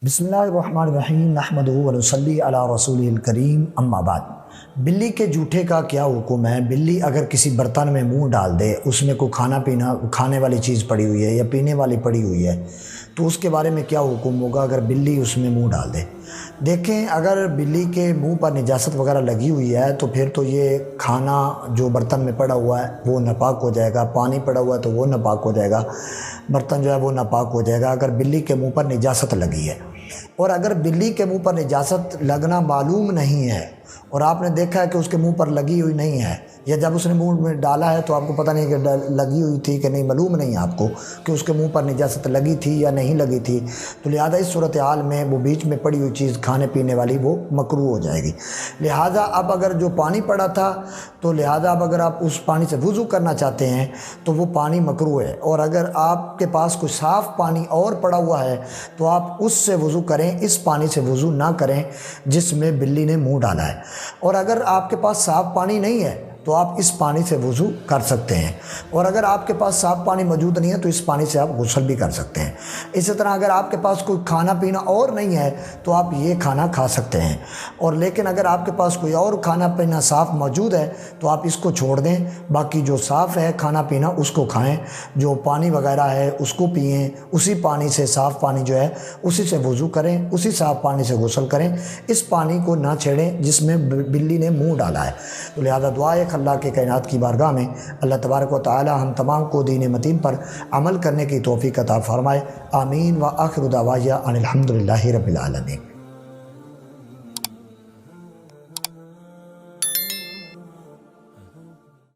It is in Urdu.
بسم اللہ الرحمن الرحیم نحمدہ و نصلی علی رسولہ الکریم اما بعد۔ بلی کے جوٹے کا کیا حکم ہے؟ بلی اگر کسی برتن میں منہ ڈال دے، اس میں کوئی کھانے والی چیز پڑی ہوئی ہے یا پینے والی پڑی ہوئی ہے، تو اس کے بارے میں کیا حکم ہوگا اگر بلی اس میں منہ ڈال دے؟ دیکھیں، اگر بلی کے منہ پر نجاست وغیرہ لگی ہوئی ہے تو پھر تو یہ کھانا جو برتن میں پڑا ہوا ہے وہ ناپاک ہو جائے گا، پانی پڑا ہوا ہے تو وہ ناپاک ہو جائے گا، برتن جو ہے وہ ناپاک ہو جائے گا اگر بلی کے منہ پر نجاست لگی ہے۔ اور اگر بلی کے منہ پر نجاست لگنا معلوم نہیں ہے اور آپ نے دیکھا ہے کہ اس کے منہ پر لگی ہوئی نہیں ہے، یا جب اس نے منہ میں ڈالا ہے تو آپ کو پتہ نہیں کہ لگی ہوئی تھی کہ نہیں، معلوم نہیں ہے آپ کو کہ اس کے منہ پر نجاست لگی تھی یا نہیں لگی تھی، تو لہذا اس صورتحال میں وہ بیچ میں پڑی ہوئی چیز کھانے پینے والی وہ مکروہ ہو جائے گی۔ لہذا اب اگر جو پانی پڑا تھا تو لہذا اب اگر آپ اس پانی سے وضو کرنا چاہتے ہیں تو وہ پانی مکروہ ہے، اور اگر آپ کے پاس کوئی صاف پانی اور پڑا ہوا ہے تو آپ اس سے وضو کریں، اس پانی سے وضو نہ کریں جس میں بلی نے منہ ڈالا ہے۔ اور اگر آپ کے پاس صاف پانی نہیں ہے تو آپ اس پانی سے وضو کر سکتے ہیں، اور اگر آپ کے پاس صاف پانی موجود نہیں ہے تو اس پانی سے آپ غسل بھی کر سکتے ہیں۔ اسی طرح اگر آپ کے پاس کوئی کھانا پینا اور نہیں ہے تو آپ یہ کھانا کھا سکتے ہیں، اور لیکن اگر آپ کے پاس کوئی اور کھانا پینا صاف موجود ہے تو آپ اس کو چھوڑ دیں، باقی جو صاف ہے کھانا پینا اس کو کھائیں، جو پانی وغیرہ ہے اس کو پئیں، اسی پانی سے، صاف پانی جو ہے اسی سے وضو کریں، اسی صاف پانی سے غسل کریں، اس پانی کو نہ چھیڑیں جس میں بلی نے منہ ڈالا ہے۔ تو لہذا دعا ہے اللہ کے کائنات کی بارگاہ میں اللہ تبارک و تعالی ہم تمام کو دین متین پر عمل کرنے کی توفیق عطا فرمائے۔ آمین و آخر دعوانا ان الحمد للہ رب العالمین۔